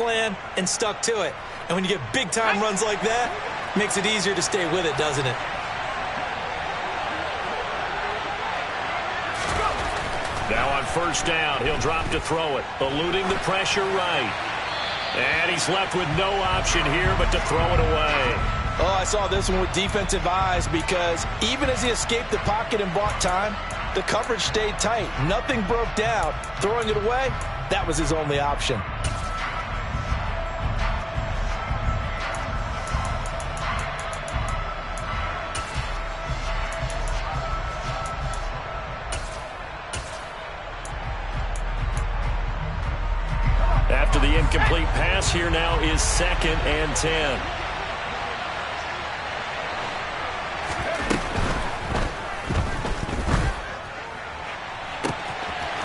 plan and stuck to it. And when you get big-time runs like that, it makes it easier to stay with it, doesn't it? Now on first down, he'll drop to throw it, eluding the pressure right. And he's left with no option here but to throw it away. Oh, I saw this one with defensive eyes because even as he escaped the pocket and bought time, the coverage stayed tight. Nothing broke down. Throwing it away, that was his only option. After the incomplete pass, here now is 2nd and 10.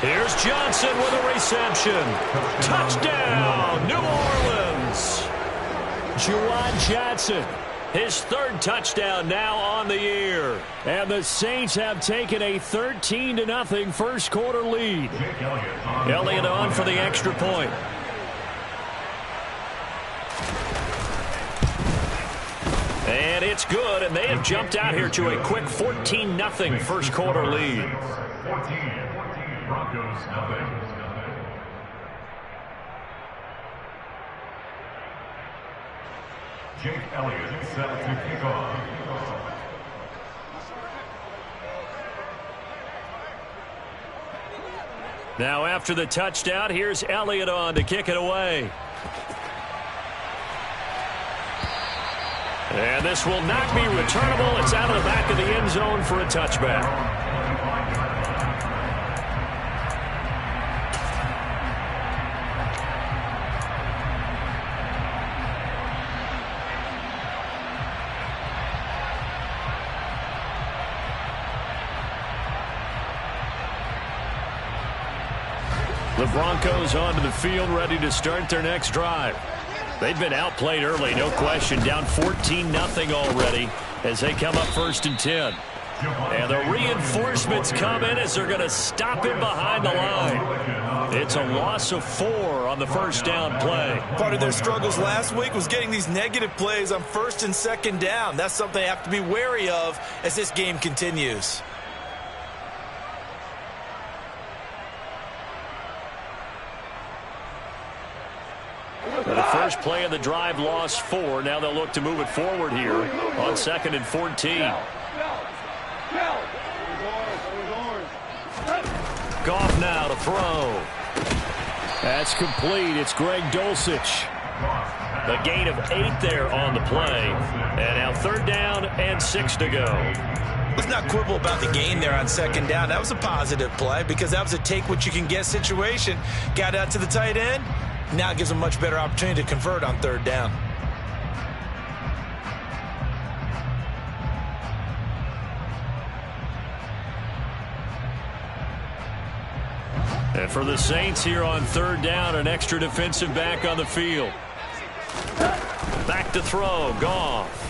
Here's Johnson with a reception. Touchdown, New Orleans. Juwan Johnson, his 3rd touchdown now on the year. And the Saints have taken a 13-0 first quarter lead. Elliott on for the extra point. And it's good, and they have jumped out here to a quick 14-0 first quarter lead. 14, Broncos nothing. Jake Elliott set to kick off. Now after the touchdown, here's Elliott on to kick it away. And this will not be returnable. It's out of the back of the end zone for a touchback. The Broncos onto the field, ready to start their next drive. They've been outplayed early, no question. Down 14-0 already as they come up 1st and 10. And the reinforcements come in as they're going to stop him behind the line. It's a loss of 4 on the first down play. Part of their struggles last week was getting these negative plays on 1st and 2nd down. That's something they have to be wary of as this game continues. The first play of the drive lost 4. Now they'll look to move it forward here on 2nd and 14. Goff now to throw. That's complete. It's Greg Dulcich. The gain of 8 there on the play. And now 3rd down and 6 to go. Let's not quibble about the gain there on 2nd down. That was a positive play because that was a take-what-you-can-get situation. Got out to the tight end. Now it gives them a much better opportunity to convert on 3rd down. And for the Saints here on 3rd down, an extra defensive back on the field. Back to throw, Goff.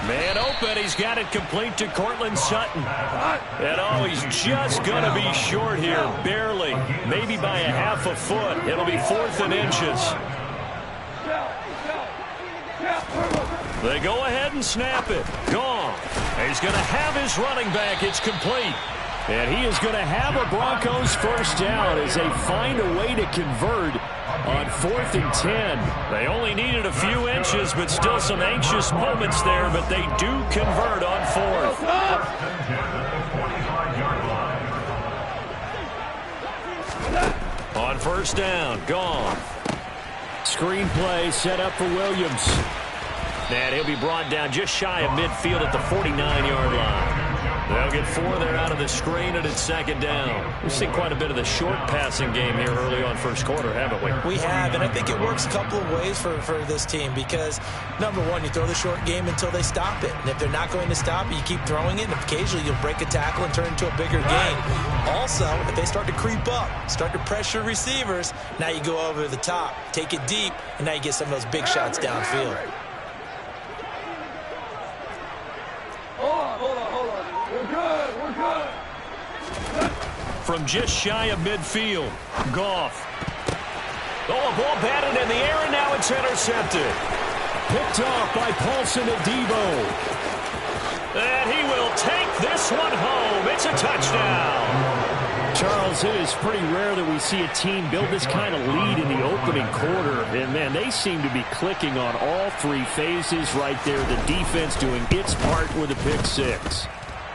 Man open, he's got it complete to Courtland Sutton. And oh, he's just going to be short here, barely. Maybe by a half a foot. It'll be 4th and inches. They go ahead and snap it. Gone. He's going to have his running back. It's complete. And he is going to have a Broncos first down as they find a way to convert on 4th and 10. They only needed a few inches, but still some anxious moments there, but they do convert on 4th. On 1st down, gone. Screen play set up for Williams. And he'll be brought down just shy of midfield at the 49-yard line. They'll get 4 there out of the screen, and it's 2nd down. We've seen quite a bit of the short passing game here early on first quarter, haven't we? We have, and I think it works a couple of ways for this team because, number one, you throw the short game until they stop it. And if they're not going to stop it, you keep throwing it, and occasionally you'll break a tackle and turn it into a bigger gain. Also, if they start to creep up, start to pressure receivers, now you go over the top, take it deep, and now you get some of those big shots downfield. From just shy of midfield, Goff. Oh, a ball batted in the air, and now it's intercepted. Picked off by Paulson Adebo. And he will take this one home. It's a touchdown. Charles, it is pretty rare that we see a team build this kind of lead in the opening quarter. And, man, they seem to be clicking on all three phases right there. The defense doing its part with a pick six.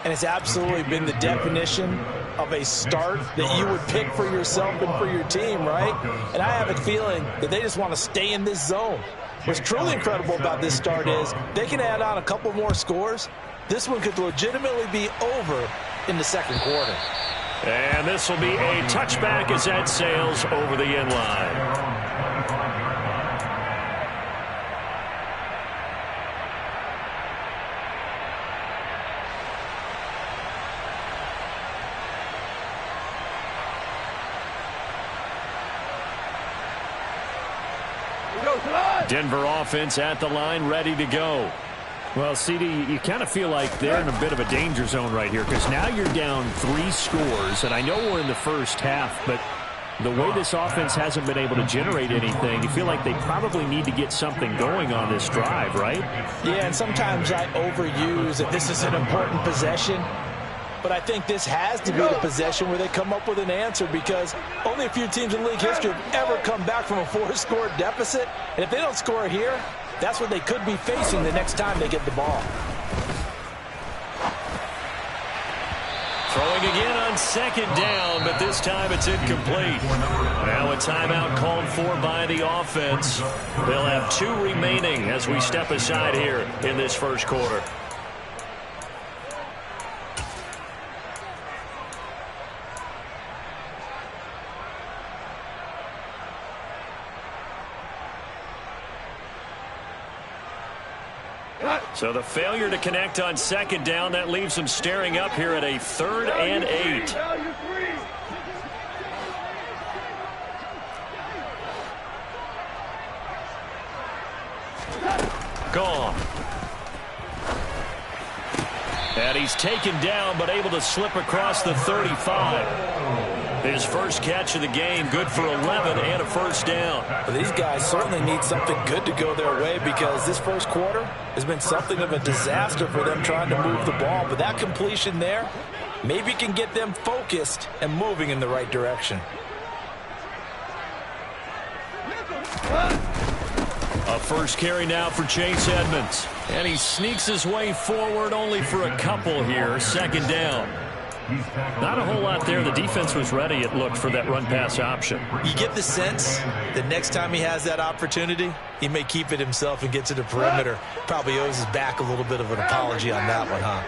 And it's absolutely been the definition of a start that you would pick for yourself and for your team, right? And I have a feeling that they just want to stay in this zone. What's truly incredible about this start is they can add on a couple more scores. This one could legitimately be over in the second quarter. And this will be a touchback as that sails over the end line. Denver offense at the line, ready to go. Well, CD, you kind of feel like they're in a bit of a danger zone right here because now you're down 3 scores, and I know we're in the first half, but the way this offense hasn't been able to generate anything, you feel like they probably need to get something going on this drive, right? Yeah, and sometimes I overuse that this is an important possession. But I think this has to be the possession where they come up with an answer because only a few teams in league history have ever come back from a 4-score deficit. And if they don't score here, that's what they could be facing the next time they get the ball. Throwing again on second down, but this time it's incomplete. Now a timeout called for by the offense. They'll have 2 remaining as we step aside here in this first quarter. So the failure to connect on second down, that leaves them staring up here at a 3rd and 8. Gone. And he's taken down, but able to slip across the 35. His first catch of the game, good for 11 and a first down. Well, these guys certainly need something good to go their way because this first quarter has been something of a disaster for them trying to move the ball. But that completion there maybe can get them focused and moving in the right direction. A first carry now for Chase Edmonds. And he sneaks his way forward only for a couple here. Second down. Not a whole lot there. The defense was ready, it looked, for that run-pass option. You get the sense that next time he has that opportunity, he may keep it himself and get to the perimeter. Probably owes his back a little bit of an apology on that one, huh?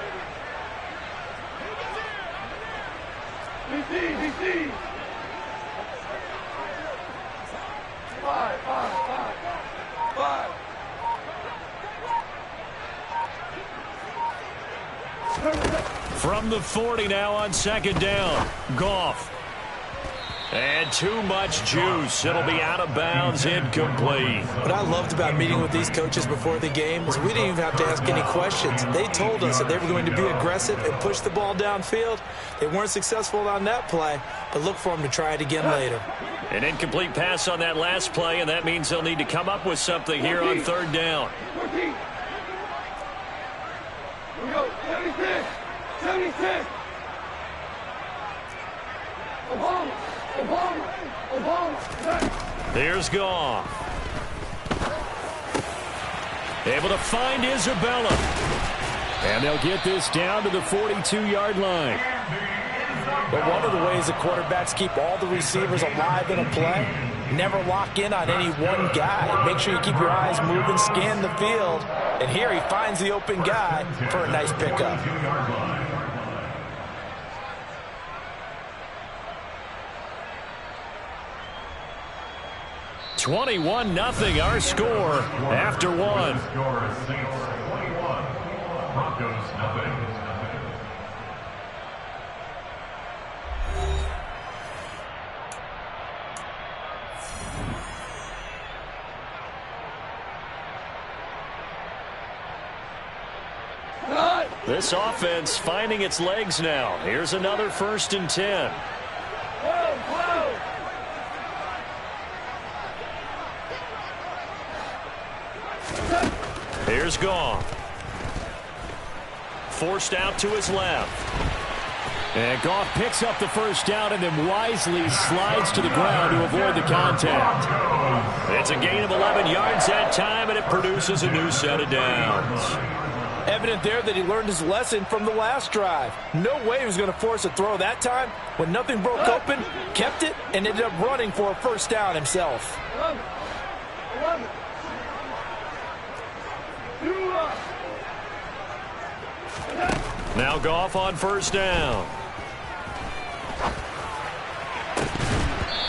From the 40 now on second down. Goff. And too much juice. It'll be out of bounds, incomplete. What I loved about meeting with these coaches before the game is we didn't even have to ask any questions. They told us that they were going to be aggressive and push the ball downfield. They weren't successful on that play, but look for them to try it again later. An incomplete pass on that last play, and that means they'll need to come up with something here on third down. 76. There's Goff. Able to find Isabella. And they'll get this down to the 42-yard line. But one of the ways the quarterbacks keep all the receivers alive in a play, never lock in on any one guy. Make sure you keep your eyes moving, scan the field. And here he finds the open guy for a nice pickup. 21-0 our score after one. Broncos nothing. This offense finding its legs now. Here's another 1st and 10. Here's Goff. Forced out to his left. And Goff picks up the first down and then wisely slides to the ground to avoid the contact. It's a gain of 11 yards that time, and it produces a new set of downs. Evident there that he learned his lesson from the last drive. No way he was going to force a throw that time. When nothing broke open, kept it, and ended up running for a first down himself. Now Goff on first down.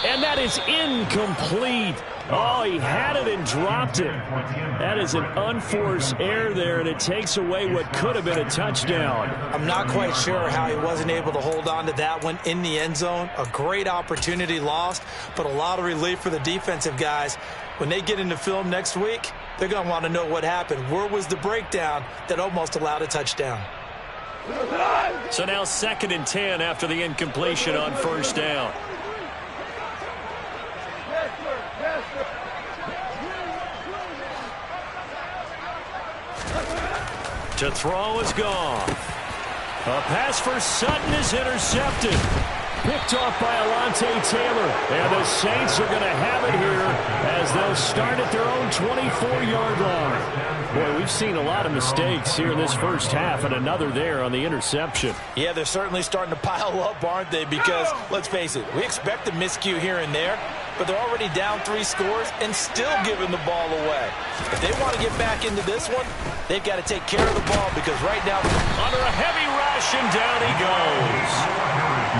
And that is incomplete. Oh, he had it and dropped it. That is an unforced error there, and it takes away what could have been a touchdown. I'm not quite sure how he wasn't able to hold on to that one in the end zone. A great opportunity lost, but a lot of relief for the defensive guys. When they get into film next week, they're going to want to know what happened. Where was the breakdown that almost allowed a touchdown? So now 2nd and 10 after the incompletion on first down. To throw is Goff. A pass for Sutton is intercepted. Picked off by Alontae Taylor. And the Saints are going to have it here as they'll start at their own 24-yard line. Boy, we've seen a lot of mistakes here in this first half, and another there on the interception. Yeah, they're certainly starting to pile up, aren't they? Because, let's face it, we expect a miscue here and there, but they're already down 3 scores and still giving the ball away. If they want to get back into this one, they've got to take care of the ball because right now, under a heavy rush, and down he goes.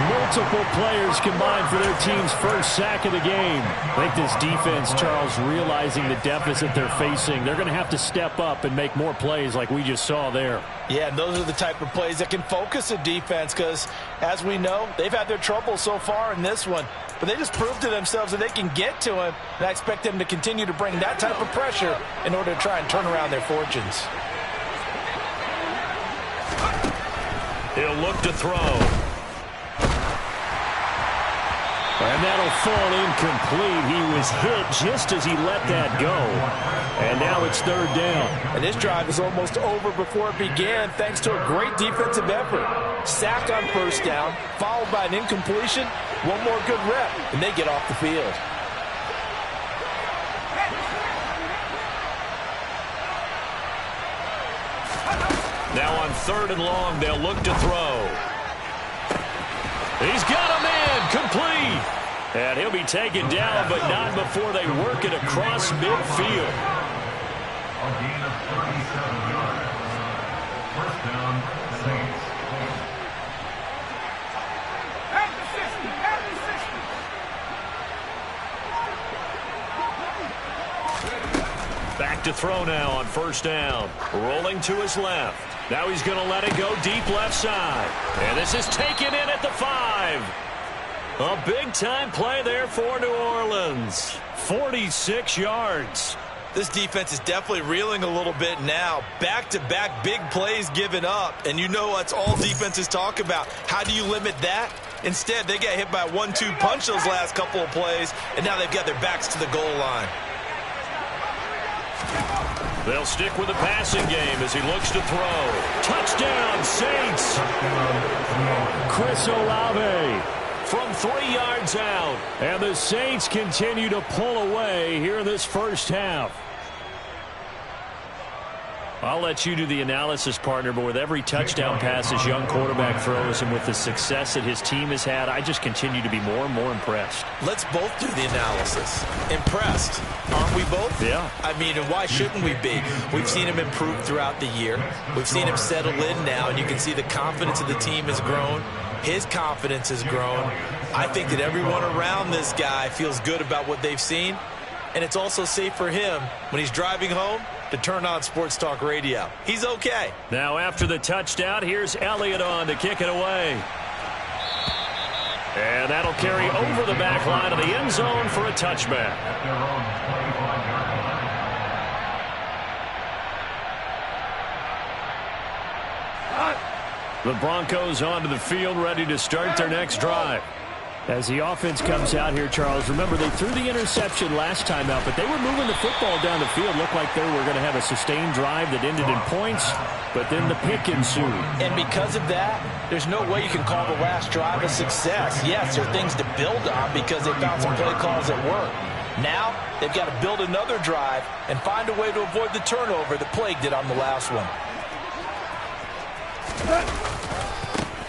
Multiple players combined for their team's first sack of the game. I think this defense, Charles, realizing the deficit they're facing, they're going to have to step up and make more plays like we just saw there. Yeah, and those are the type of plays that can focus a defense because, as we know, they've had their trouble so far in this one. But they just proved to themselves that they can get to him, and I expect them to continue to bring that type of pressure in order to try and turn around their fortunes. He'll look to throw. And that'll fall incomplete. He was hit just as he let that go. And now it's 3rd down. And this drive is almost over before it began thanks to a great defensive effort. Sack on first down, followed by an incompletion. One more good rep, and they get off the field. Now on 3rd and long, they'll look to throw. He's got a man, complete. And he'll be taken down, but not before they work it across midfield. A gain of 37 yards. First down, Saints. Back to throw now on first down. Rolling to his left. Now he's going to let it go deep left side. And this is taken in at the 5. A big-time play there for New Orleans. 46 yards. This defense is definitely reeling a little bit now. Back-to-back big plays given up. And you know that's all defenses talk about. How do you limit that? Instead, they got hit by a 1-2 punch those last couple of plays, and now they've got their backs to the goal line. They'll stick with the passing game as he looks to throw. Touchdown, Saints. Chris Olave from 3 yards out. And the Saints continue to pull away here in this first half. I'll let you do the analysis, partner, but with every touchdown pass his young quarterback throws and with the success that his team has had, I just continue to be more and more impressed. Let's both do the analysis. Impressed. Aren't we both? Yeah. I mean, and why shouldn't we be? We've seen him improve throughout the year. We've seen him settle in now, and you can see the confidence of the team has grown. His confidence has grown. I think that everyone around this guy feels good about what they've seen, and it's also safe for him when he's driving home to turn on Sports Talk Radio. He's okay. Now after the touchdown, here's Elliott on to kick it away. And that'll carry over the back line of the end zone for a touchback. The Broncos onto the field ready to start their next drive. As the offense comes out here, Charles, remember they threw the interception last time out, but they were moving the football down the field. Looked like they were going to have a sustained drive that ended in points, but then the pick ensued. And because of that, there's no way you can call the last drive a success. Yes, there are things to build on because they found some play calls that work. Now, they've got to build another drive and find a way to avoid the turnover that plagued it on the last one.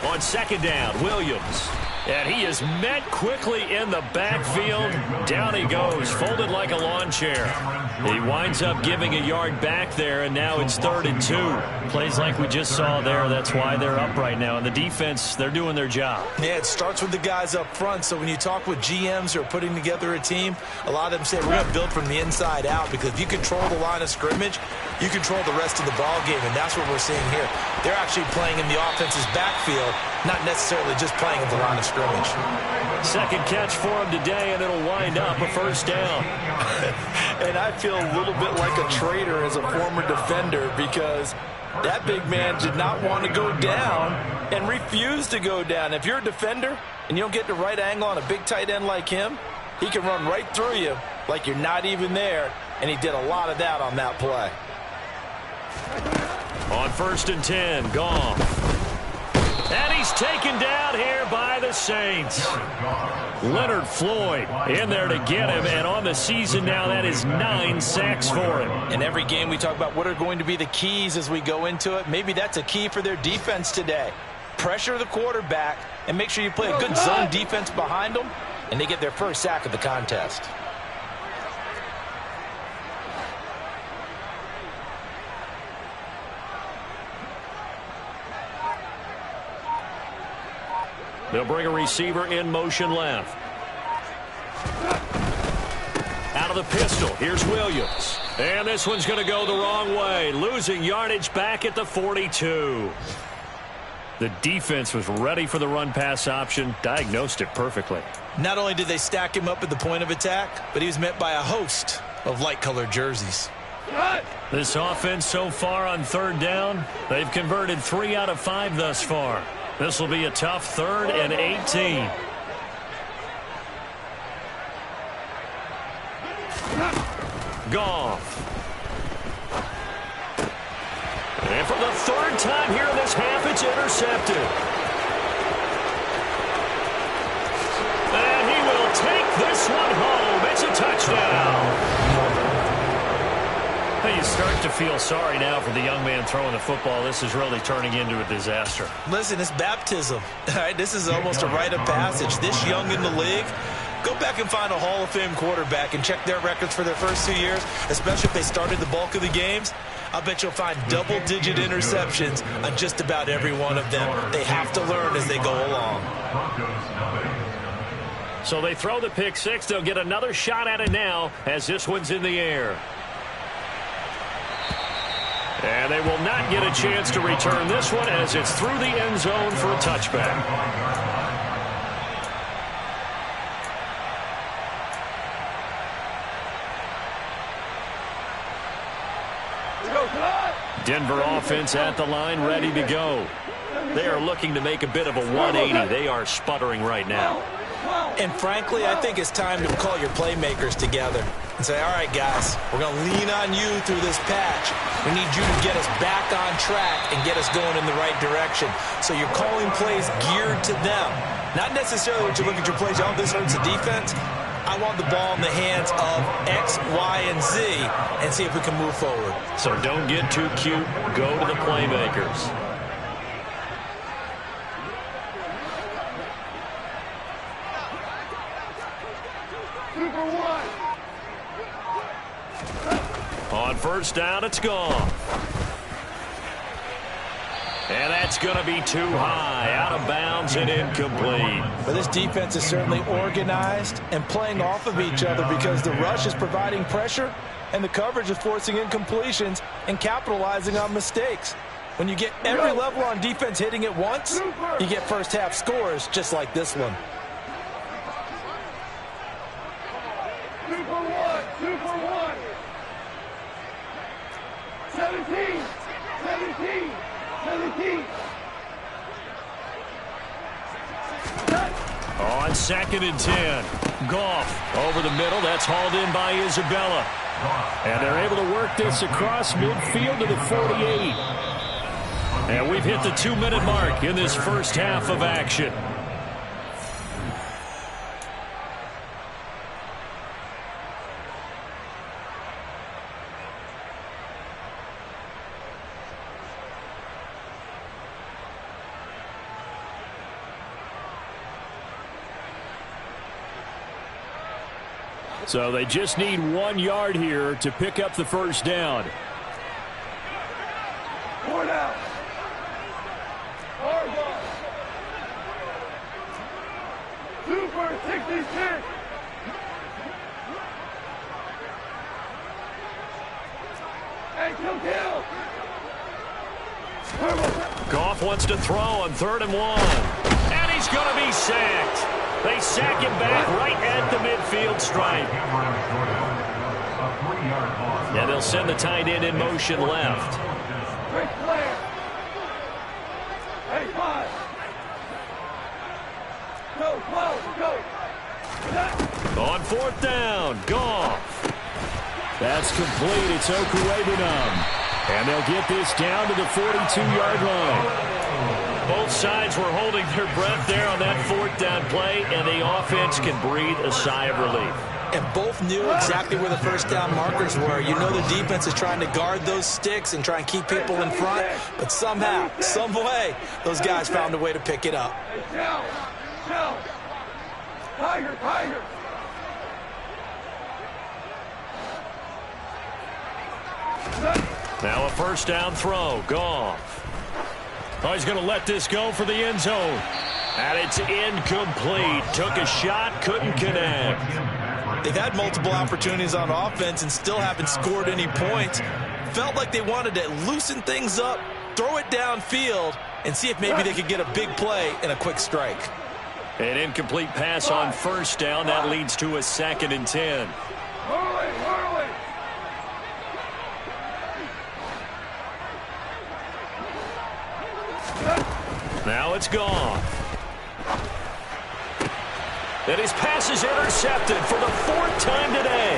On second down, Williams. And he is met quickly in the backfield. Down he goes, folded like a lawn chair. He winds up giving a yard back there, and now it's 3rd and 2. Plays like we just saw there. That's why they're up right now. And the defense, they're doing their job. Yeah, it starts with the guys up front. So when you talk with GMs who are putting together a team, a lot of them say we're going to build from the inside out, because if you control the line of scrimmage, you control the rest of the ball game, and that's what we're seeing here. They're actually playing in the offense's backfield, not necessarily just playing at the line of scrimmage. Second catch for him today, and it'll wind up a first down. And I feel a little bit like a traitor as a former defender, because that big man did not want to go down and refused to go down. If you're a defender and you don't get the right angle on a big tight end like him, he can run right through you like you're not even there, and he did a lot of that on that play. On 1st and 10, Goff. And he's taken down here by the Saints. Leonard Floyd in there to get him, and on the season now, that is 9 sacks for him. In every game we talk about what are going to be the keys as we go into it. Maybe that's a key for their defense today. Pressure the quarterback and make sure you play a good zone defense behind them, and they get their first sack of the contest. They'll bring a receiver in motion left. Out of the pistol, here's Williams. And this one's going to go the wrong way, losing yardage back at the 42. The defense was ready for the run-pass option, diagnosed it perfectly. Not only did they stack him up at the point of attack, but he was met by a host of light-colored jerseys. This offense so far on 3rd down, they've converted 3 out of 5 thus far. This will be a tough 3rd and 18. Goff. And for the 3rd time here in this half, it's intercepted. And he will take this one home. It's a touchdown. You start to feel sorry now for the young man throwing the football. This is really turning into a disaster. Listen, it's baptism. All right, this is almost a rite of passage. This young in the league, go back and find a Hall of Fame quarterback and check their records for their first 2 years, especially if they started the bulk of the games. I'll bet you'll find double-digit interceptions on just about every one of them. They have to learn as they go along. So they throw the pick six. They'll get another shot at it now as this one's in the air. And they will not get a chance to return this one as it's through the end zone for a touchback. Denver offense at the line, ready to go. They are looking to make a bit of a 180. They are sputtering right now. And frankly, I think it's time to call your playmakers together and say, all right, guys, we're going to lean on you through this patch. We need you to get us back on track and get us going in the right direction. So you're calling plays geared to them. Not necessarily when you look at your plays, oh, this hurts the defense. I want the ball in the hands of X, Y, and Z and see if we can move forward. So don't get too cute. Go to the playmakers. On first down, it's gone. And that's going to be too high, out of bounds and incomplete. But this defense is certainly organized and playing off of each other because the rush is providing pressure and the coverage is forcing incompletions and capitalizing on mistakes. When you get every level on defense hitting at once, you get first half scores just like this one. 17. On 2nd and 10. Goff over the middle. That's hauled in by Isabella. And they're able to work this across midfield to the 48. And we've hit the 2-minute mark in this first half of action. So they just need 1 yard here to pick up the first down. 4 down. 2 for 66. Hey, kill. Goff wants to throw on 3rd and 1. And he's going to be sacked. They sack him back right at the midfield stripe. And they'll send the tight end in motion left. On 4th down, Goff. That's complete. It's Okuwebunam. And they'll get this down to the 42-yard line. Both sides were holding their breath there on that 4th down play, and the offense can breathe a sigh of relief. And both knew exactly where the first down markers were. You know the defense is trying to guard those sticks and try and keep people in front, but somehow, some way, those guys found a way to pick it up. Tiger. Now a first down throw. Goff. Oh, he's going to let this go for the end zone. And it's incomplete. Took a shot, couldn't connect. They've had multiple opportunities on offense and still haven't scored any points. Felt like they wanted to loosen things up, throw it downfield, and see if maybe they could get a big play and a quick strike. An incomplete pass on first down. That leads to a 2nd and 10. Now it's Goff. And his pass is intercepted for the 4th time today.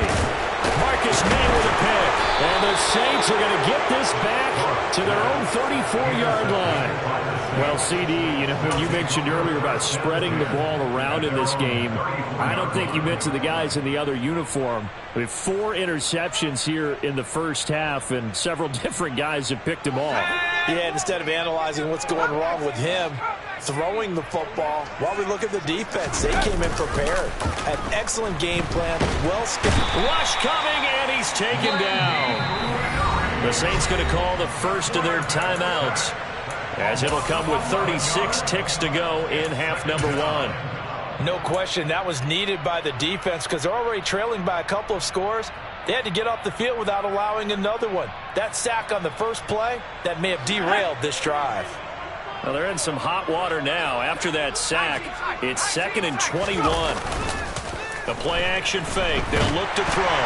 Marcus May with a pick. And the Saints are going to get this back to their own 34-yard line. Well, CD, you know, when you mentioned earlier about spreading the ball around in this game, I don't think you mentioned the guys in the other uniform. We have 4 interceptions here in the first half, and several different guys have picked them off. Yeah, instead of analyzing what's going wrong with him, throwing the football, while we look at the defense, they came in prepared. An excellent game plan, well scheduled. Rush coming, and he's taken down. The Saints going to call the first of their timeouts, as it'll come with 36 ticks to go in half number 1. No question, that was needed by the defense because they're already trailing by a couple of scores. They had to get off the field without allowing another one. That sack on the first play, that may have derailed this drive. Well, they're in some hot water now. After that sack, it's 2nd and 21. The play-action fake. They'll look to throw.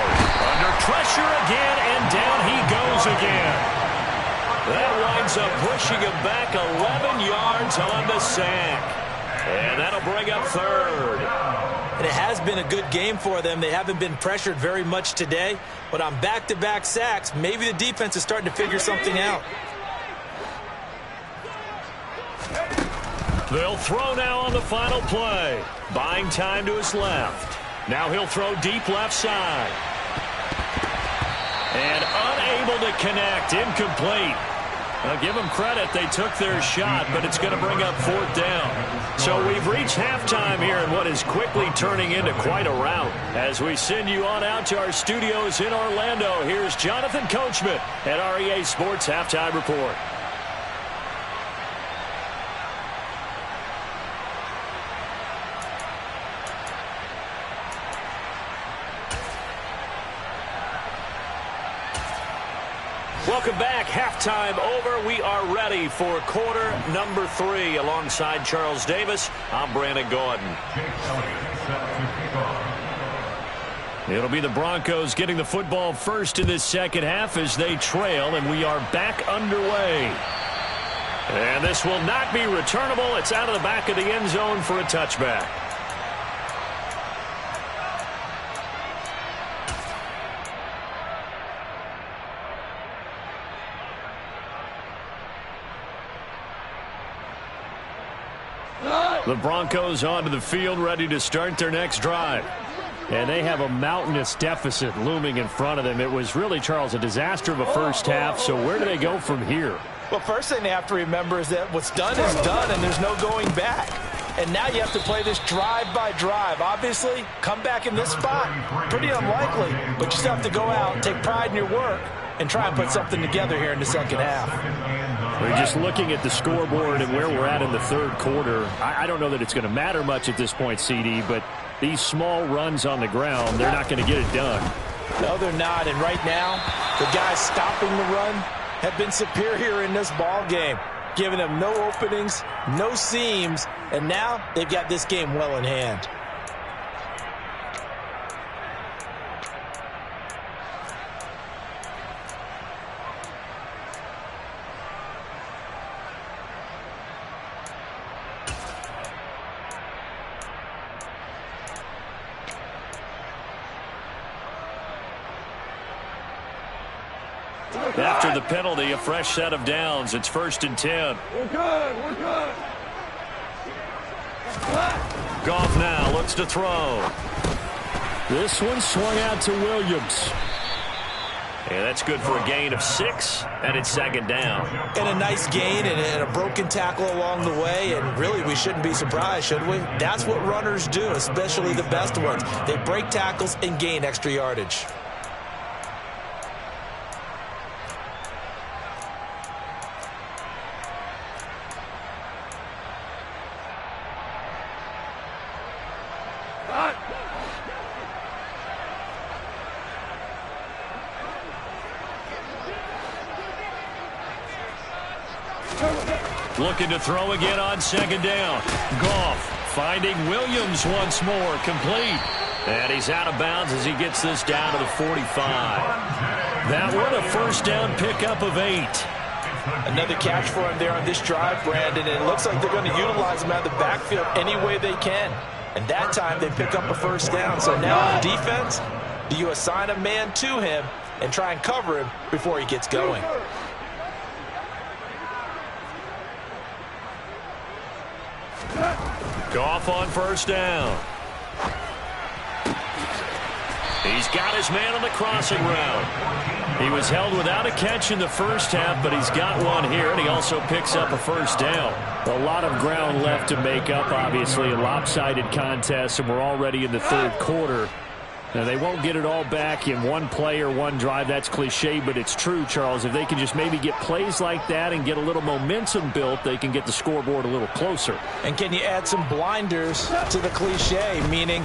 Under pressure again, and down he goes again. That winds up pushing him back 11 yards on the sack. And that'll bring up 3rd. And it has been a good game for them. They haven't been pressured very much today. But on back-to-back sacks, maybe the defense is starting to figure something out. They'll throw now on the final play. Buying time to his left. Now he'll throw deep left side. And unable to connect. Incomplete. Now give them credit. They took their shot, but it's going to bring up 4th down. So we've reached halftime here in what is quickly turning into quite a rout. As we send you on out to our studios in Orlando, here's Jonathan Coachman at REA Sports Halftime Report. Welcome back. Halftime over. We are ready for quarter number 3. Alongside Charles Davis, I'm Brandon Gordon. It'll be the Broncos getting the football first in this second half as they trail, and we are back underway. And this will not be returnable. It's out of the back of the end zone for a touchback. The Broncos onto the field, ready to start their next drive. And they have a mountainous deficit looming in front of them. It was really, Charles, a disaster of a first half. So where do they go from here? Well, first thing they have to remember is that what's done is done, and there's no going back. And now you have to play this drive by drive. Obviously, come back in this spot, pretty unlikely. But you still have to go out and take pride in your work and try and put something together here in the second half. We're just looking at the scoreboard and where we're at in the third quarter. I don't know that it's going to matter much at this point, CD, but these small runs on the ground, they're not going to get it done. No, they're not. And right now, the guys stopping the run have been superior in this ball game, giving them no openings, no seams, and now they've got this game well in hand. After the penalty, a fresh set of downs. It's 1st and 10. We're good. We're good. Goff now looks to throw. This one swung out to Williams. And that's good for a gain of 6, and it's 2nd down. And a nice gain and a broken tackle along the way, and really we shouldn't be surprised, should we? That's what runners do, especially the best ones. They break tackles and gain extra yardage. Looking to throw again on 2nd down. Goff finding Williams once more, complete. And he's out of bounds as he gets this down to the 45. That one a 1st down pickup of 8. Another catch for him there on this drive, Brandon, and it looks like they're going to utilize him out of the backfield any way they can. And that time they pick up a 1st down. So now on defense, do you assign a man to him and try and cover him before he gets going? Goff on 1st down. He's got his man on the crossing route. He was held without a catch in the first half, but he's got one here, and he also picks up a 1st down. A lot of ground left to make up, obviously, a lopsided contest, and we're already in the third quarter. Now, they won't get it all back in one play or one drive. That's cliche, but it's true, Charles. If they can just maybe get plays like that and get a little momentum built, they can get the scoreboard a little closer. And can you add some blinders to the cliche, meaning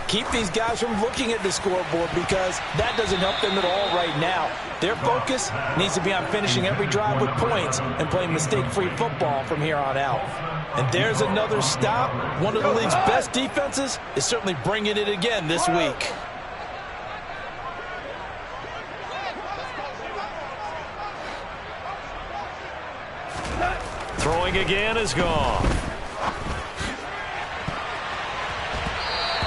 keep these guys from looking at the scoreboard, because that doesn't help them at all right now. Their focus needs to be on finishing every drive with points and playing mistake-free football from here on out. And there's another stop. One of the league's best defenses is certainly bringing it again this week. Throwing again is gone.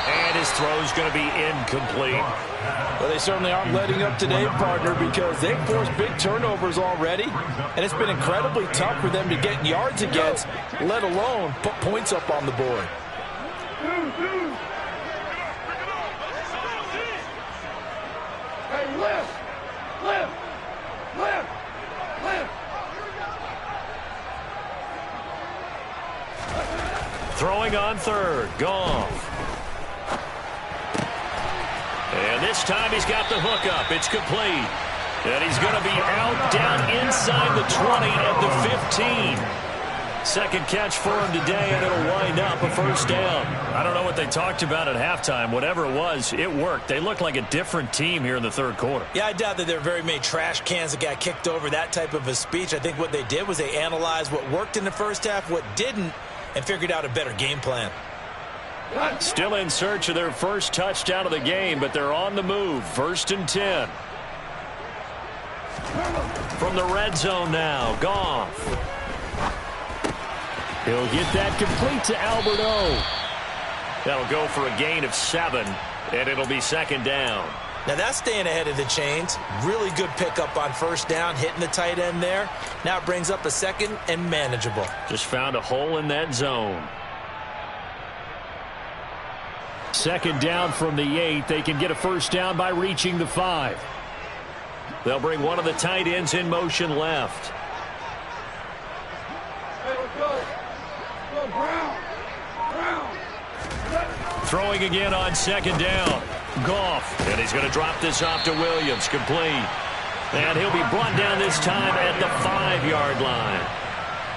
And his throw's going to be incomplete. Well, they certainly aren't letting up today, partner, because they've forced big turnovers already, and it's been incredibly tough for them to get yards against, let alone put points up on the board. Hey, lift! Lift! Lift! Lift! Throwing on 3rd. Goff. And this time he's got the hook up. It's complete. And he's going to be out down inside the 20 at the 15. Second catch for him today, and it'll wind up a 1st down. I don't know what they talked about at halftime. Whatever it was, it worked. They look like a different team here in the third quarter. Yeah, I doubt that there are very many trash cans that got kicked over, that type of a speech. I think what they did was they analyzed what worked in the first half, what didn't, and figured out a better game plan. Still in search of their first touchdown of the game, but they're on the move. 1st and 10. From the red zone now, Goff. He'll get that complete to Albert O. That'll go for a gain of 7, and it'll be 2nd down. Now that's staying ahead of the chains. Really good pickup on 1st down, hitting the tight end there. Now it brings up a 2nd and manageable. Just found a hole in that zone. Second down from the 8. They can get a first down by reaching the 5. They'll bring one of the tight ends in motion left. Hey, let's go. Go, Brown. Brown. Throwing again on second down. Goff. And he's going to drop this off to Williams. Complete. And he'll be brought down this time at the 5-yard line.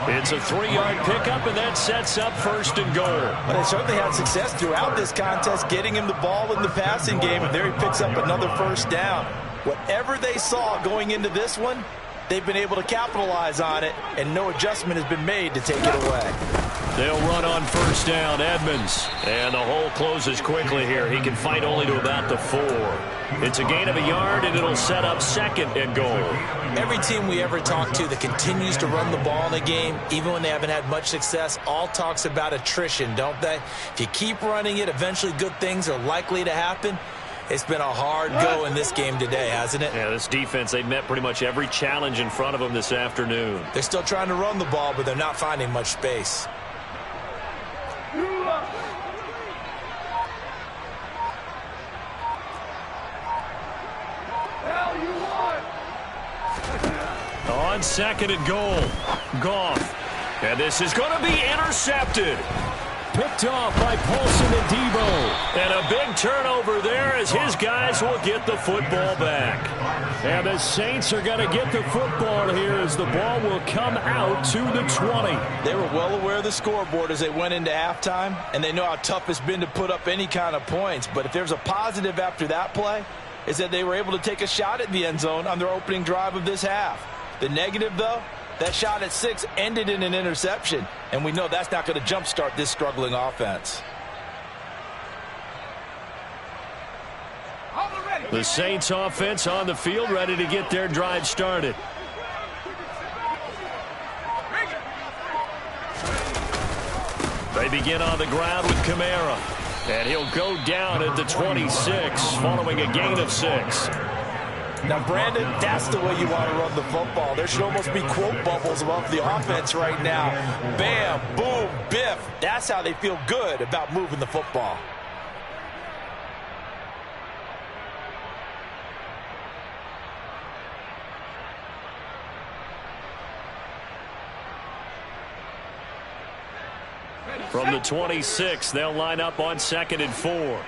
It's a 3-yard pickup, and that sets up first and goal. Well, they certainly had success throughout this contest getting him the ball in the passing game, and there he picks up another first down. Whatever they saw going into this one, they've been able to capitalize on it, and no adjustment has been made to take it away. They'll run on first down, Edmonds. And the hole closes quickly here. He can fight only to about the 4. It's a gain of a yard, and it'll set up second and goal. Every team we ever talk to that continues to run the ball in a game, even when they haven't had much success, all talks about attrition, don't they? If you keep running it, eventually good things are likely to happen. It's been a hard go in this game today, hasn't it? Yeah, this defense, they've met pretty much every challenge in front of them this afternoon. They're still trying to run the ball, but they're not finding much space. On second and goal, Goff. And this is going to be intercepted. Picked off by Paulson and Debo. And a big turnover there as his guys will get the football back. And the Saints are going to get the football here as the ball will come out to the 20. They were well aware of the scoreboard as they went into halftime, and they know how tough it's been to put up any kind of points. But if there's a positive after that play, is that they were able to take a shot at the end zone on their opening drive of this half. The negative, though, that shot at 6 ended in an interception, and we know that's not going to jumpstart this struggling offense. The Saints offense on the field, ready to get their drive started. They begin on the ground with Kamara, and he'll go down at the 26 following a gain of 6. Now, Brandon, that's the way you want to run the football. There should almost be quote bubbles above the offense right now. Bam, boom, biff. That's how they feel good about moving the football. From the 26, they'll line up on second and 4.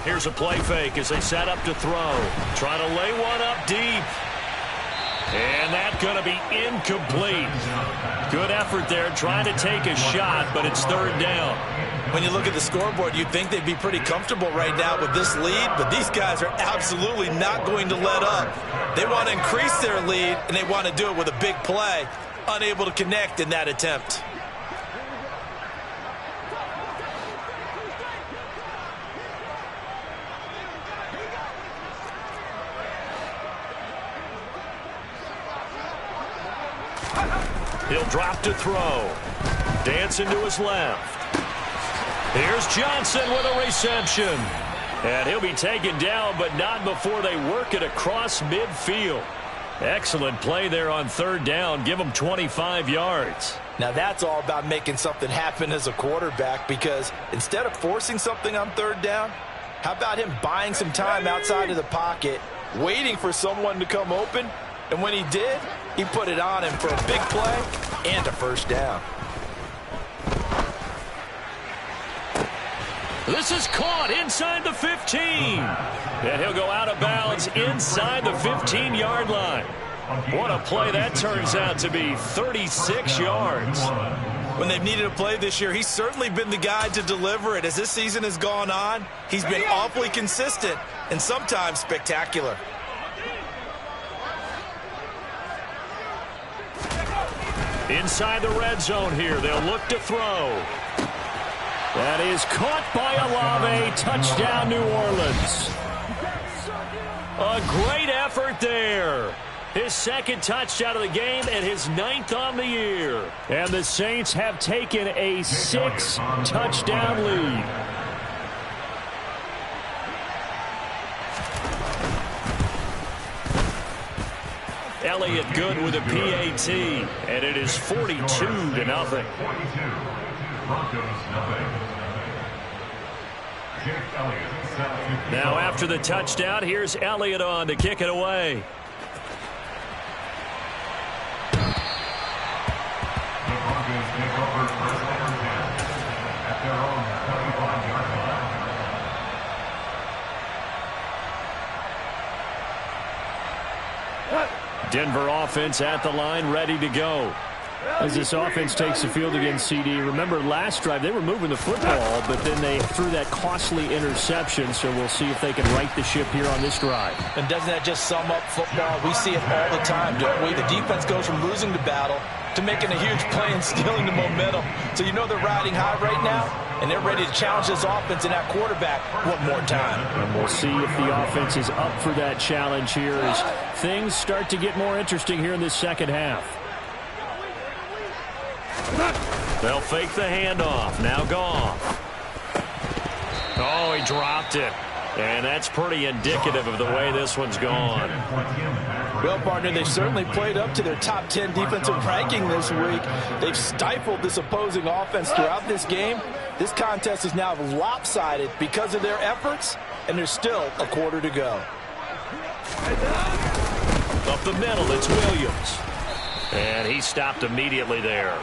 Here's a play fake as they set up to throw. Trying to lay one up deep. And that's going to be incomplete. Good effort there trying to take a shot, but it's third down. When you look at the scoreboard, you'd think they'd be pretty comfortable right now with this lead, but these guys are absolutely not going to let up. They want to increase their lead, and they want to do it with a big play. Unable to connect in that attempt. He'll drop to throw. Dancing to his left. Here's Johnson with a reception. And he'll be taken down, but not before they work it across midfield. Excellent play there on third down. Give him 25 yards. Now that's all about making something happen as a quarterback, because instead of forcing something on third down, how about him buying some time outside of the pocket, waiting for someone to come open, and when he did, he put it on him for a big play and a first down. This is caught inside the 15. And he'll go out of bounds inside the 15-yard line. What a play that turns out to be, 36 yards. When they've needed a play this year, he's certainly been the guy to deliver it. As this season has gone on, he's been awfully consistent and sometimes spectacular. Inside the red zone here, they'll look to throw. That is caught by Olave. Touchdown, New Orleans. A great effort there. His second touchdown of the game and his 9th on the year. And the Saints have taken a 6-touchdown lead. Elliott good with a PAT, and it is 42-0. Broncos nothing. Jake Elliott set to kick Now off. after the touchdown, here's Elliott on to kick it away. The Broncos take over first and 10 at their own 25-yard line. Denver offense at the line, ready to go. As this offense takes the field against CD, remember last drive they were moving the football, but then they threw that costly interception, so we'll see if they can right the ship here on this drive. And doesn't that just sum up football? We see it all the time, don't we? The defense goes from losing the battle to making a huge play and stealing the momentum. So you know they're riding high right now, and they're ready to challenge this offense and that quarterback one more time. And we'll see if the offense is up for that challenge here as things start to get more interesting here in this second half. They'll fake the handoff. Now Goff. Oh, he dropped it. And that's pretty indicative of the way this one's gone. Well, partner, they've certainly played up to their top 10 defensive ranking this week. They've stifled this opposing offense throughout this game. This contest is now lopsided because of their efforts, and there's still a quarter to go. Up the middle, it's Williams. And he stopped immediately there.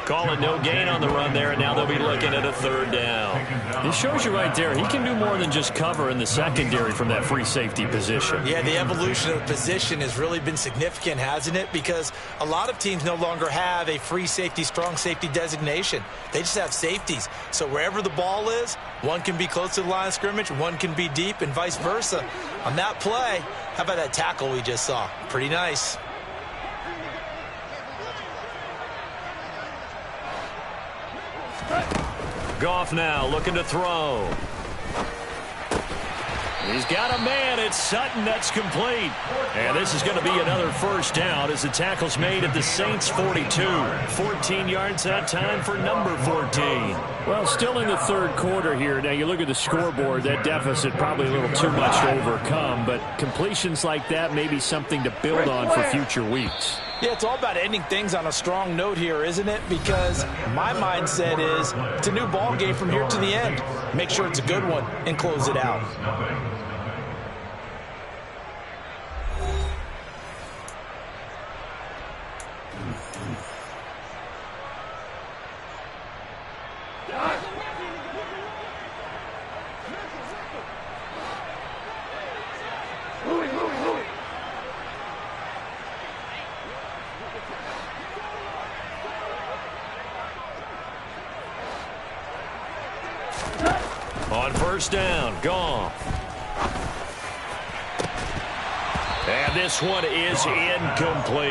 Calling no gain on the run there, and now they'll be looking at a third down. This shows you right there, he can do more than just cover in the secondary from that free safety position. Yeah, the evolution of the position has really been significant, hasn't it? Because a lot of teams no longer have a free safety, strong safety designation. They just have safeties. So wherever the ball is, one can be close to the line of scrimmage, one can be deep, and vice versa. On that play, how about that tackle we just saw? Pretty nice. Goff now looking to throw. He's got a man. It's Sutton. That's complete. And this is going to be another first down as the tackle's made at the Saints 42. 14 yards that time for number 14. Well, still in the third quarter here. Now, you look at the scoreboard, that deficit probably a little too much to overcome, but completions like that may be something to build on for future weeks. Yeah, it's all about ending things on a strong note here, isn't it? Because my mindset is it's a new ball game from here to the end. Make sure it's a good one and close it out. On first down, Goff. And this one is incomplete.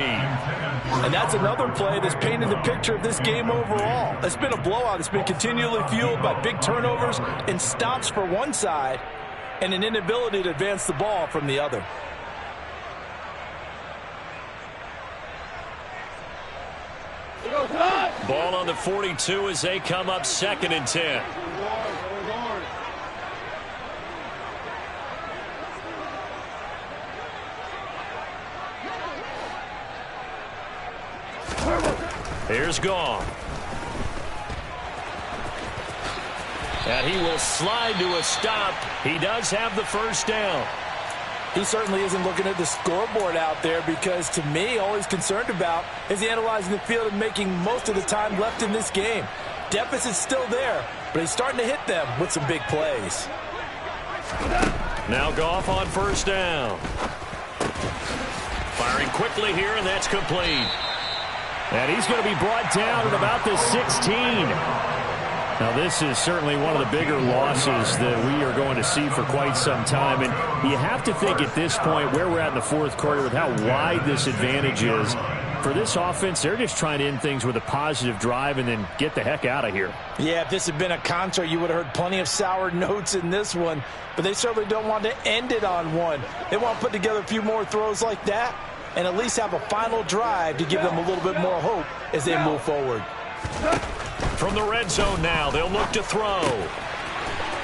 And that's another play that's painted the picture of this game overall. It's been a blowout. It's been continually fueled by big turnovers and stops for one side and an inability to advance the ball from the other. Ball on the 42 as they come up 2nd and 10. Here's Goff. And he will slide to a stop. He does have the first down. He certainly isn't looking at the scoreboard out there because, to me, all he's concerned about is analyzing the field and making most of the time left in this game. Deficit's still there, but he's starting to hit them with some big plays. Now Goff on first down. Firing quickly here, and that's complete. And he's going to be brought down at about the 16. Now, this is certainly one of the bigger losses that we are going to see for quite some time. And you have to think at this point, where we're at in the fourth quarter, with how wide this advantage is, for this offense, they're just trying to end things with a positive drive and then get the heck out of here. Yeah, if this had been a concert, you would have heard plenty of sour notes in this one. But they certainly don't want to end it on one. They want to put together a few more throws like that and at least have a final drive to give them a little bit more hope as they move forward. From the red zone now, they'll look to throw.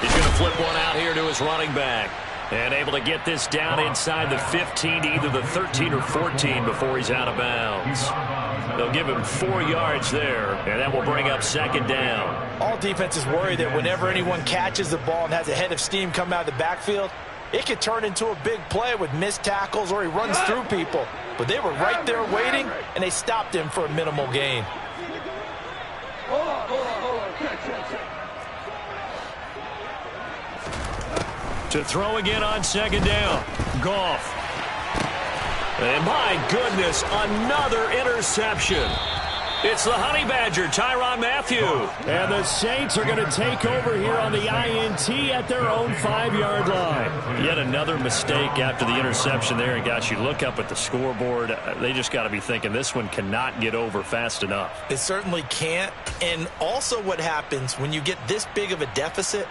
He's going to flip one out here to his running back. And able to get this down inside the 15 to either the 13 or 14 before he's out of bounds. They'll give him 4 yards there, and that will bring up second down. All defenses worry that whenever anyone catches the ball and has a head of steam come out of the backfield, it could turn into a big play with missed tackles or he runs through people. But they were right there waiting, and they stopped him for a minimal gain. To throw again on second down. Goff. And my goodness, another interception. It's the Honey Badger, Tyrann Mathieu. And the Saints are going to take over here on the INT at their own 5-yard line. Yet another mistake after the interception there. And gosh, you look up at the scoreboard, they just got to be thinking this one cannot get over fast enough. It certainly can't. And also what happens when you get this big of a deficit,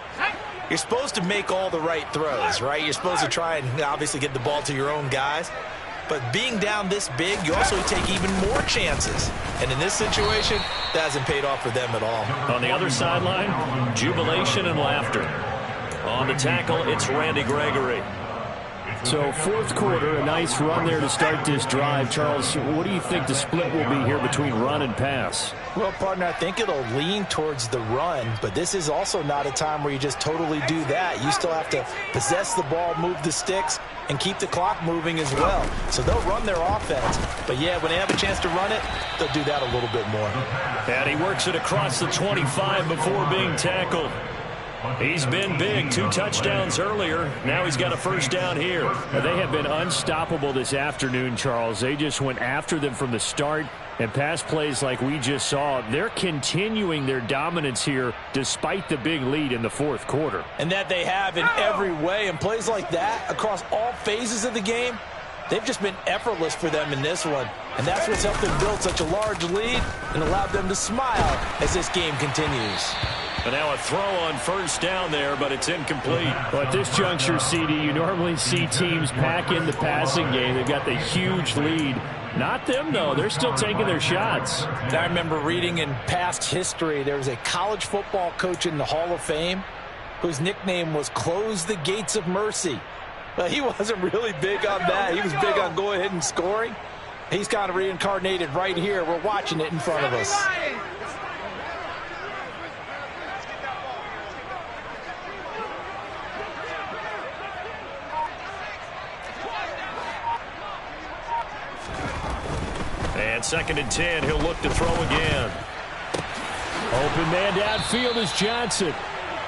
you're supposed to make all the right throws, right? You're supposed to try and obviously get the ball to your own guys. But being down this big, you also take even more chances. And in this situation, that hasn't paid off for them at all. On the other sideline, jubilation and laughter. On the tackle, it's Randy Gregory. So fourth quarter, a nice run there to start this drive. Charles, what do you think the split will be here between run and pass? Well, partner, I think it'll lean towards the run, but this is also not a time where you just totally do that. You still have to possess the ball, move the sticks, and keep the clock moving as well. So they'll run their offense, but yeah, when they have a chance to run it, they'll do that a little bit more. And he works it across the 25 before being tackled. He's been big, 2 touchdowns earlier. Now he's got a first down here. They have been unstoppable this afternoon, Charles. They just went after them from the start, and pass plays like we just saw, they're continuing their dominance here despite the big lead in the fourth quarter. And that they have in every way, and plays like that across all phases of the game, they've just been effortless for them in this one. And that's what's helped them build such a large lead and allowed them to smile as this game continues. And now a throw on first down there, but it's incomplete. Well, at this juncture, CD, you normally see teams pack in the passing game. They've got the huge lead. Not them, though. They're still taking their shots. I remember reading in past history, there was a college football coach in the Hall of Fame whose nickname was Close the Gates of Mercy. But he wasn't really big on that. He was big on going ahead and scoring. He's kind of reincarnated right here. We're watching it in front of us. And 2nd and 10, he'll look to throw again. Open man downfield is Johnson.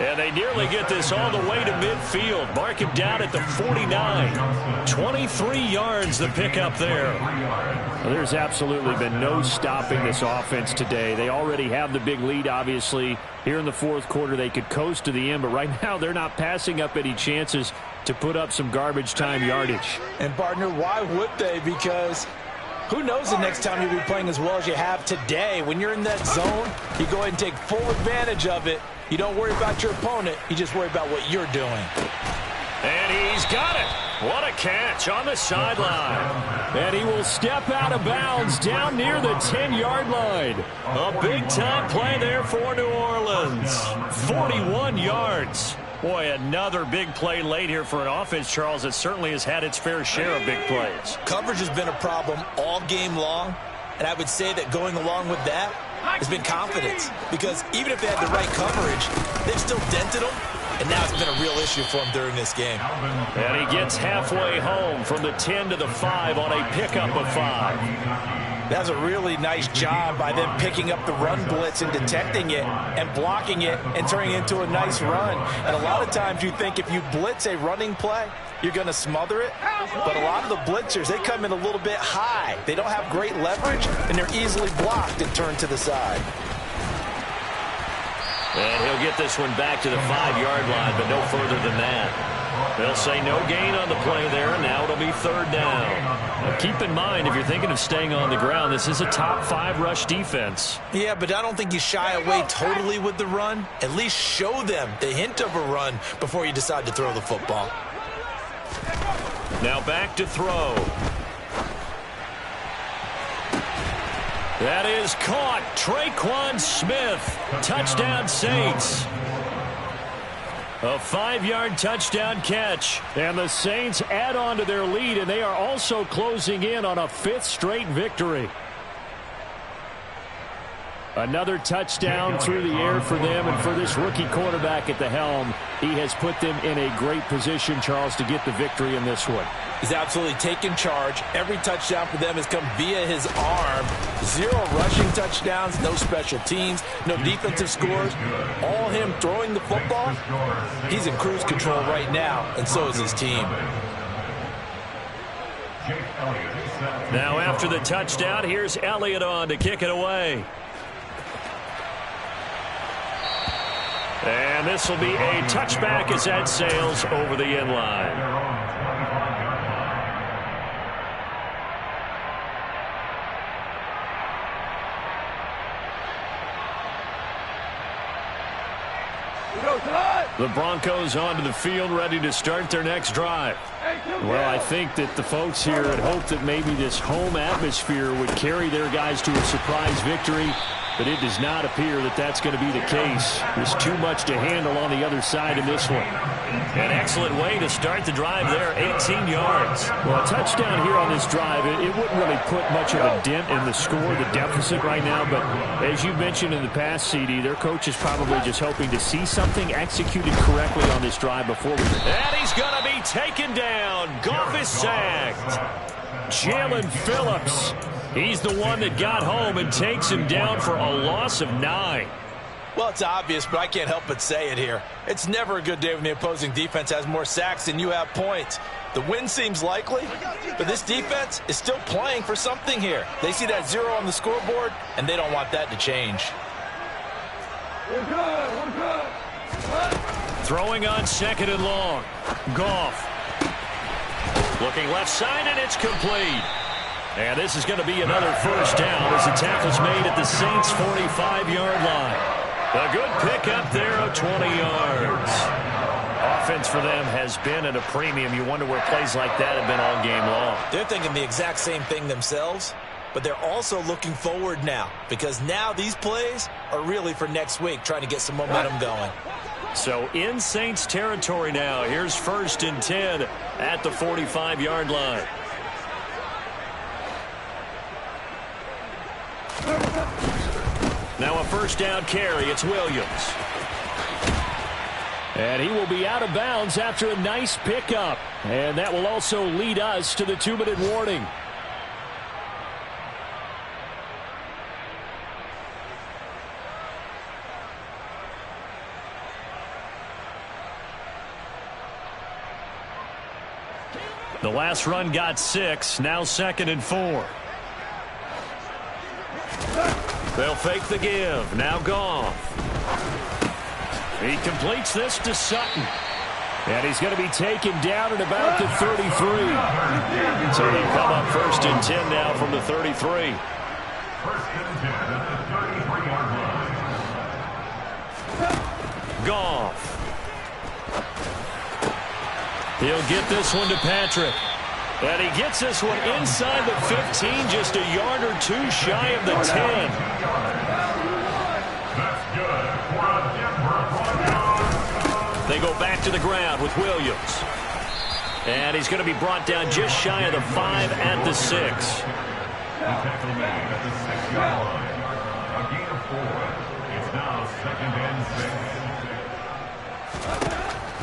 And they nearly get this all the way to midfield. Mark him down at the 49. 23 yards the pickup there. Well, there's absolutely been no stopping this offense today. They already have the big lead, obviously. Here in the fourth quarter, they could coast to the end, but right now they're not passing up any chances to put up some garbage time yardage. And, partner, why would they? Because who knows the next time you'll be playing as well as you have today. When you're in that zone, you go ahead and take full advantage of it. You don't worry about your opponent. You just worry about what you're doing. And he's got it. What a catch on the sideline. And he will step out of bounds down near the 10-yard line. A big-time play there for New Orleans. 41 yards. Boy, another big play late here for an offense, Charles, that certainly has had its fair share of big plays. Coverage has been a problem all game long, and I would say that going along with that has been confidence, because even if they had the right coverage, they've still dented them, and now it's been a real issue for them during this game. And he gets halfway home from the 10 to the 5 on a pickup of 5. That was a really nice job by them picking up the run blitz and detecting it and blocking it and turning it into a nice run. And a lot of times you think if you blitz a running play, you're going to smother it. But a lot of the blitzers, they come in a little bit high. They don't have great leverage, and they're easily blocked and turned to the side. And he'll get this one back to the 5-yard line, but no further than that. They'll say no gain on the play there, and now it'll be 3rd down. Now keep in mind, if you're thinking of staying on the ground, this is a top 5 rush defense. Yeah, but I don't think you shy away totally with the run. At least show them the hint of a run before you decide to throw the football. Now back to throw. That is caught. Tre'Quan Smith. Touchdown, Saints. A 5-yard touchdown catch. And the Saints add on to their lead, and they are also closing in on a 5th straight victory. Another touchdown through the air for them, and for this rookie quarterback at the helm, he has put them in a great position, Charles, to get the victory in this one. He's absolutely taken charge. Every touchdown for them has come via his arm. 0 rushing touchdowns, no special teams, no defensive scores. All him throwing the football. He's in cruise control right now, and so is his team. Now after the touchdown, here's Elliott on to kick it away. And this will be a touchback as that sails over the end line. The Broncos onto the field, ready to start their next drive. Well, I think that the folks here had hoped that maybe this home atmosphere would carry their guys to a surprise victory, but it does not appear that that's going to be the case. There's too much to handle on the other side in this one. An excellent way to start the drive there, 18 yards. Well, a touchdown here on this drive, it wouldn't really put much of a dent in the score, the deficit right now, but as you mentioned in the past, CD, their coach is probably just hoping to see something executed correctly on this drive before we... And he's going to be taken down. Goff is sacked. Jalen Phillips. He's the one that got home and takes him down for a loss of 9. Well, it's obvious, but I can't help but say it here. It's never a good day when the opposing defense has more sacks than you have points. The win seems likely, but this defense is still playing for something here. They see that 0 on the scoreboard, and they don't want that to change. We're good. Throwing on 2nd and long. Goff. Looking left side, and it's complete. And this is going to be another first down as the tackle's made at the Saints' 45-yard line. A good pickup there of 20 yards. Offense for them has been at a premium. You wonder where plays like that have been all game long. They're thinking the exact same thing themselves, but they're also looking forward now because now these plays are really for next week, trying to get some momentum going. So in Saints territory now. Here's 1st and 10 at the 45-yard line. Now a first down carry. It's Williams. And he will be out of bounds after a nice pickup. And that will also lead us to the 2-minute warning. The last run got 6. Now 2nd and 4. They'll fake the give. Now Goff. He completes this to Sutton. And he's going to be taken down at about the 33. So they come up 1st and 10 now from the 33. 1st and 10 at the 33-yard line. Goff. He'll get this one to Patrick. And he gets this one inside the 15, just a yard or 2 shy of the 10. That's good for a Denver 5-yard. They go back to the ground with Williams. And he's going to be brought down just shy of the 5 at the 6. The tackle made at the 6-yard line. A gain of 4. It's now 2nd and 6.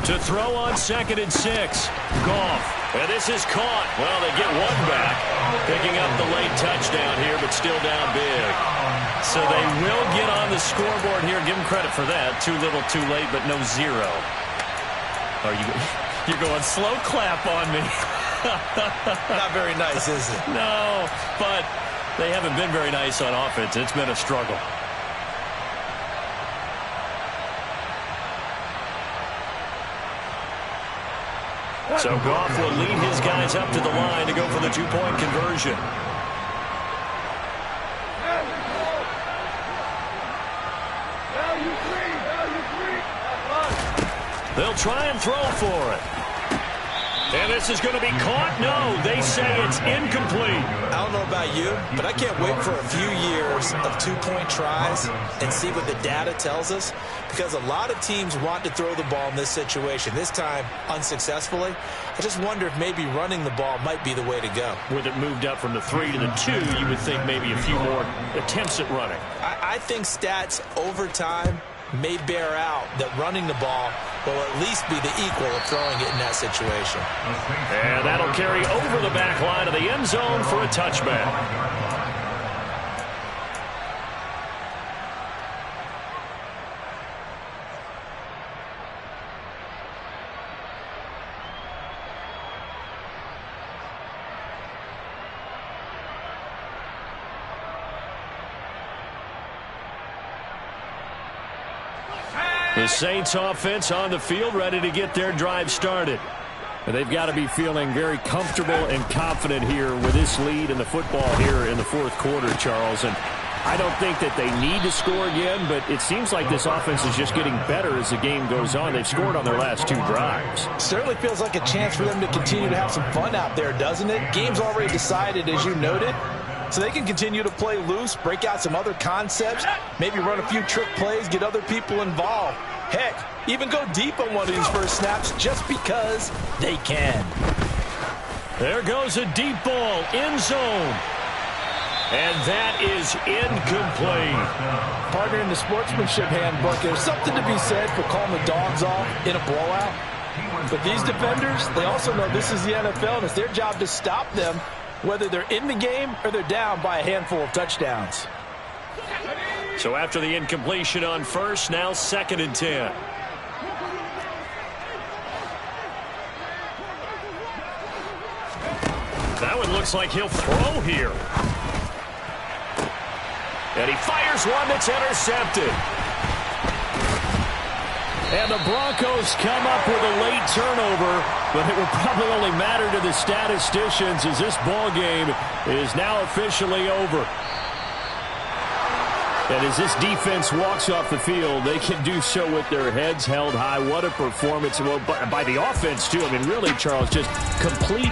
To throw on 2nd and 6. Goff. And this is caught. Well, they get one back. Picking up the late touchdown here, but still down big. So they will get on the scoreboard here. Give them credit for that. Too little, too late, but no 0. You're going slow clap on me. Not very nice, is it? No, but they haven't been very nice on offense. It's been a struggle. So Goff will lead his guys up to the line to go for the 2-point conversion. They'll try and throw for it. And this is going to be caught. No, they say it's incomplete. I don't know about you, but I can't wait for a few years of two-point tries and see what the data tells us, because a lot of teams want to throw the ball in this situation, this time unsuccessfully. I just wonder if maybe running the ball might be the way to go. With it moved up from the 3 to the 2, you would think maybe a few more attempts at running. I think stats over time may bear out that running the ball will at least be the equal of throwing it in that situation. And that'll carry over the back line of the end zone for a touchback. The Saints offense on the field, ready to get their drive started. And they've got to be feeling very comfortable and confident here with this lead in the football here in the fourth quarter, Charles. And I don't think that they need to score again, but it seems like this offense is just getting better as the game goes on. They've scored on their last 2 drives. Certainly feels like a chance for them to continue to have some fun out there, doesn't it? Game's already decided, as you noted. So they can continue to play loose, break out some other concepts, maybe run a few trick plays, get other people involved. Heck, even go deep on one of these first snaps just because they can. There goes a deep ball, end zone. And that is incomplete. Partner, in the sportsmanship handbook, there's something to be said for calling the dogs off in a blowout. But these defenders, they also know this is the NFL, and it's their job to stop them, whether they're in the game or they're down by a handful of touchdowns. So after the incompletion on first, now 2nd and 10. That one looks like he'll throw here. And he fires one that's intercepted. And the Broncos come up with a late turnover, but it will probably only matter to the statisticians as this ball game is now officially over. And as this defense walks off the field, they can do so with their heads held high. What a performance by the offense, too. I mean, really, Charles, just complete